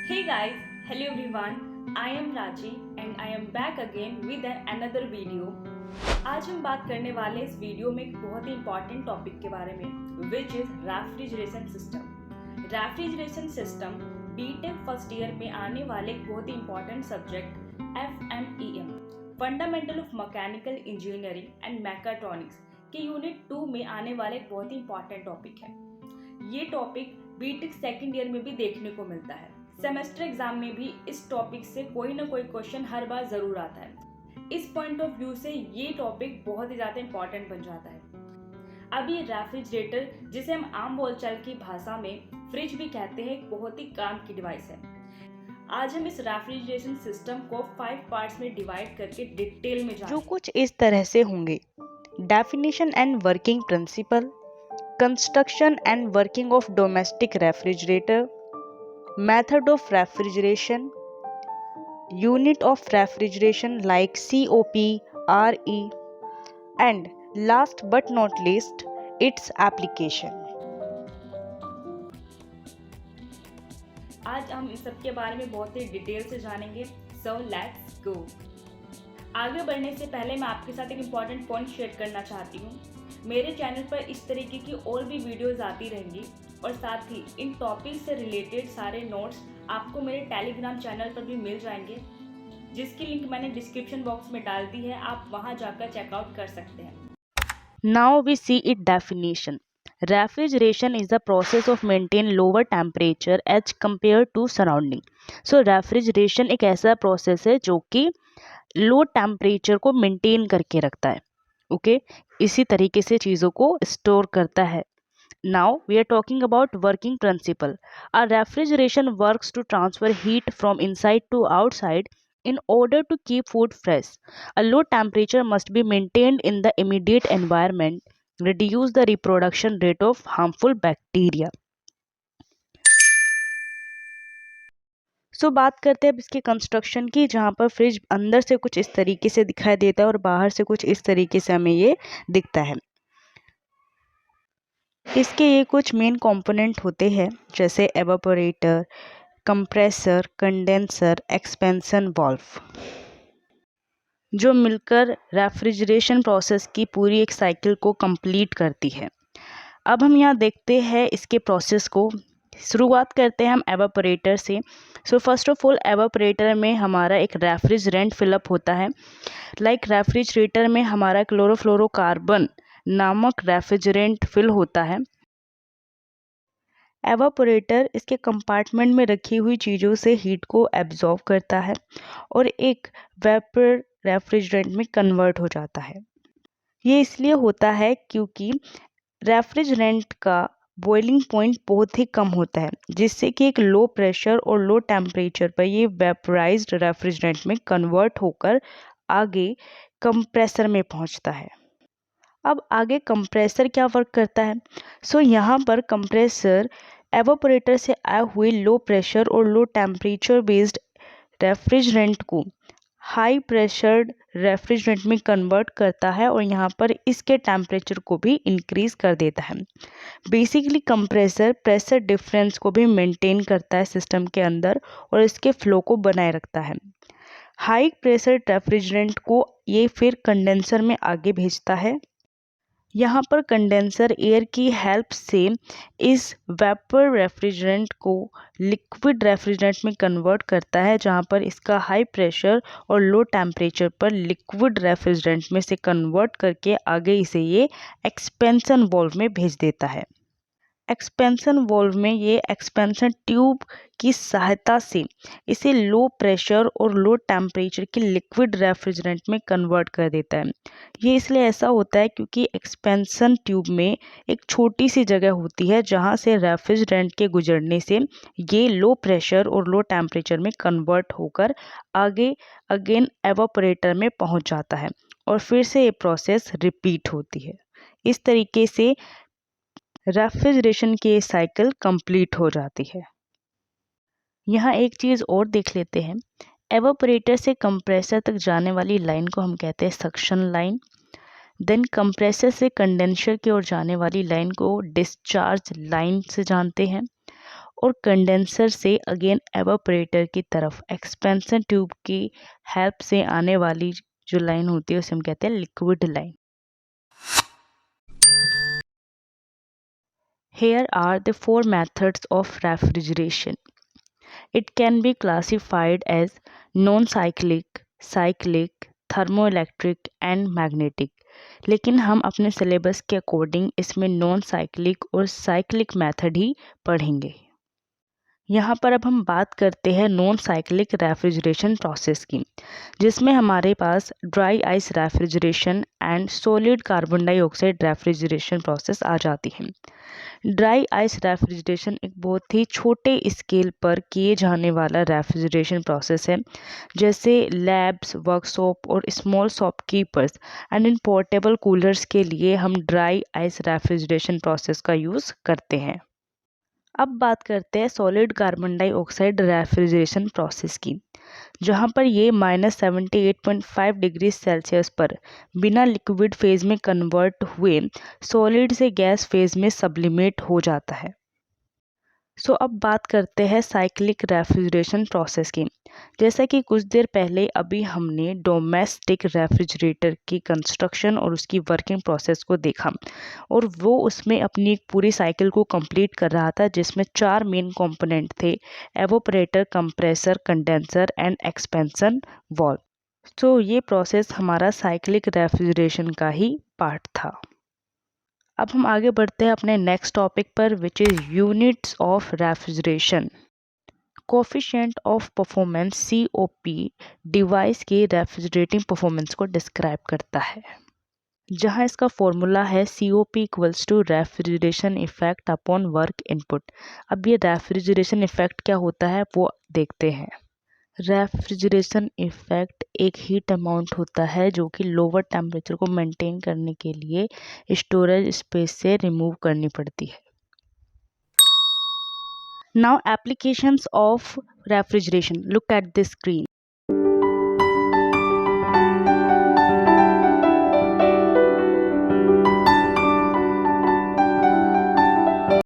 Hey guys, hello everyone. I am Raji and I am back again with another video. आज हम बात करने वाले इस वीडियो में एक बहुत ही इंपॉर्टेंट टॉपिक के बारे में which is refrigeration system. Refrigeration system BTech first year में आने वाले एक बहुत ही important subject FMEM fundamental of mechanical engineering and mechatronics के यूनिट 2 में आने वाले एक बहुत ही इंपॉर्टेंट टॉपिक है। ये टॉपिक बीटेक सेकेंड ईयर में भी देखने को मिलता है। सेमेस्टर एग्जाम में भी इस टॉपिक से कोई ना कोई क्वेश्चन हर बार जरूर आता है। इस पॉइंट ऑफ व्यू से ये टॉपिक बहुत ही ज़्यादा इंपॉर्टेंट बन जाता है। अब ये रेफ्रिजरेटर, जिसे हम आम बोलचाल की भाषा में फ्रिज भी कहते हैं, एक बहुत ही काम की डिवाइस है। आज हम इस रेफ्रिजरेशन सिस्टम को 5 पार्ट्स में डिवाइड करके डिटेल में जानेंगे, जो कुछ इस तरह से होंगे: definition and working principle, construction and working of domestic refrigerator, method of refrigeration, unit of refrigeration like COP, RE, and last but not least its application. आज हम इन सब के बारे में बहुत ही डिटेल से जानेंगे। So let's go. आगे बढ़ने से पहले मैं आपके साथ एक इम्पॉर्टेंट पॉइंट शेयर करना चाहती हूँ। मेरे चैनल पर इस तरीके की और भी वीडियोस आती रहेंगी और साथ ही इन टॉपिक से रिलेटेड सारे नोट्स आपको मेरे टेलीग्राम चैनल पर भी मिल जाएंगे, जिसकी लिंक मैंने डिस्क्रिप्शन बॉक्स में डाल दी है। आप वहां जाकर चेकआउट कर सकते हैं। Now we see its definition. Refrigeration is the process of maintain lower temperature as compared to surrounding. So refrigeration एक ऐसा प्रोसेस है जो कि लो टेम्परेचर को मेंटेन करके रखता है। ओके, इसी तरीके से चीज़ों को स्टोर करता है। Now we are talking about working principle. A refrigeration works to transfer heat from inside to outside in order to keep food fresh. A low temperature must be maintained in the immediate environment, reduce the reproduction rate of harmful bacteria. बात करते हैं अब इसके construction की, जहाँ पर fridge अंदर से कुछ इस तरीके से दिखाई देता है और बाहर से कुछ इस तरीके से हमें ये दिखता है। इसके ये कुछ मेन कंपोनेंट होते हैं, जैसे evaporator, compressor, condenser, expansion valve, जो मिलकर रेफ्रिजरेशन प्रोसेस की पूरी एक साइकिल को कंप्लीट करती है। अब हम यहाँ देखते हैं इसके प्रोसेस को। शुरुआत करते हैं हम एवापोरेटर से। फर्स्ट ऑफ ऑल एवापोरेटर में हमारा एक रेफ्रिजरेंट फिलअप होता है। रेफ्रिजरेटर में हमारा क्लोरोफ्लोरोकार्बन नामक रेफ्रिजरेंट फिल होता है। एवापोरेटर इसके कंपार्टमेंट में रखी हुई चीज़ों से हीट को एब्जॉर्ब करता है और एक वेपर रेफ्रिजरेंट में कन्वर्ट हो जाता है। ये इसलिए होता है क्योंकि रेफ्रिजरेंट का बॉइलिंग पॉइंट बहुत ही कम होता है, जिससे कि एक लो प्रेशर और लो टेम्परेचर पर ये वेपराइज्ड रेफ्रिजरेंट में कन्वर्ट होकर आगे कंप्रेसर में पहुंचता है। अब आगे कंप्रेसर क्या वर्क करता है? यहाँ पर कंप्रेसर एवापोरेटर से आए हुए लो प्रेशर और लो टेम्परेचर बेस्ड रेफ्रिजरेंट को हाई प्रेशर्ड रेफ्रिजरेंट में कन्वर्ट करता है और यहाँ पर इसके टेम्परेचर को भी इंक्रीज कर देता है। बेसिकली कंप्रेसर प्रेशर डिफरेंस को भी मेंटेन करता है सिस्टम के अंदर और इसके फ्लो को बनाए रखता है। हाई प्रेशर रेफ्रिजरेंट को ये फिर कंडेंसर में आगे भेजता है। यहाँ पर कंडेंसर एयर की हेल्प से इस वेपर रेफ्रिजरेंट को लिक्विड रेफ्रिजरेंट में कन्वर्ट करता है, जहाँ पर इसका हाई प्रेशर और लो टेम्परेचर पर लिक्विड रेफ्रिजरेंट में से कन्वर्ट करके आगे इसे ये एक्सपेंशन वाल्व में भेज देता है। एक्सपेंशन वाल्व में ये एक्सपेंशन ट्यूब की सहायता से इसे लो प्रेशर और लो टेम्परेचर के लिक्विड रेफ्रिजरेंट में कन्वर्ट कर देता है। ये इसलिए ऐसा होता है क्योंकि एक्सपेंशन ट्यूब में एक छोटी सी जगह होती है जहाँ से रेफ्रिजरेंट के गुजरने से ये लो प्रेशर और लो टेम्परेचर में कन्वर्ट होकर आगे अगेन एवापोरेटर में पहुँच जाता है और फिर से ये प्रोसेस रिपीट होती है। इस तरीके से रेफ्रिजरेशन की साइकिल कंप्लीट हो जाती है। यहाँ एक चीज़ और देख लेते हैं। एवापोरेटर से कंप्रेसर तक जाने वाली लाइन को हम कहते हैं सक्शन लाइन। देन कंप्रेसर से कंडेंसर की ओर जाने वाली लाइन को डिस्चार्ज लाइन से जानते हैं। और कंडेंसर से अगेन एवापोरेटर की तरफ एक्सपेंशन ट्यूब की हेल्प से आने वाली जो लाइन होती है उसे हम कहते हैं liquid line. Here are the four methods of refrigeration. It can be classified as non-cyclic, cyclic, thermoelectric and magnetic. लेकिन हम अपने सिलेबस के अकॉर्डिंग इसमें नॉन साइक्लिक और साइक्लिक मेथड ही पढ़ेंगे। यहाँ पर अब हम बात करते हैं नॉन साइक्लिक रेफ्रिजरेशन प्रोसेस की, जिसमें हमारे पास dry ice refrigeration and solid carbon dioxide refrigeration process आ जाती है। ड्राई आइस रेफ्रिजरेशन एक बहुत ही छोटे स्केल पर किए जाने वाला रेफ्रिजरेशन प्रोसेस है, जैसे लैब्स, वर्कशॉप और small shopkeepers and in portable coolers के लिए हम ड्राई आइस रेफ्रिजरेशन प्रोसेस का यूज़ करते हैं। अब बात करते हैं solid carbon dioxide refrigeration process की, जहां पर ये -78.5 डिग्री सेल्सियस पर बिना लिक्विड फेज में कन्वर्ट हुए सॉलिड से गैस फेज में सब्लिमेट हो जाता है। सो अब बात करते हैं साइक्लिक रेफ्रिजरेशन प्रोसेस की। जैसा कि कुछ देर पहले अभी हमने डोमेस्टिक रेफ्रिजरेटर की कंस्ट्रक्शन और उसकी वर्किंग प्रोसेस को देखा, और वो उसमें अपनी एक पूरी साइकिल को कंप्लीट कर रहा था, जिसमें 4 मेन कंपोनेंट थे: evaporator, compressor, condenser and expansion valve. तो ये प्रोसेस हमारा साइक्लिक रेफ्रिजरेशन का ही पार्ट था। अब हम आगे बढ़ते हैं अपने नेक्स्ट टॉपिक पर, which is units of refrigeration. Coefficient of performance COP device के रेफ्रिजरेटिंग परफॉर्मेंस को डिस्क्राइब करता है, जहां इसका फॉर्मूला है COP equals to refrigeration effect upon work input. अब ये रेफ्रिजरेशन इफेक्ट क्या होता है वो देखते हैं। रेफ्रिजरेशन इफेक्ट एक हीट अमाउंट होता है जो कि लोअर टेम्परेचर को मेंटेन करने के लिए स्टोरेज स्पेस से रिमूव करनी पड़ती है। Now applications of refrigeration, look at this screen.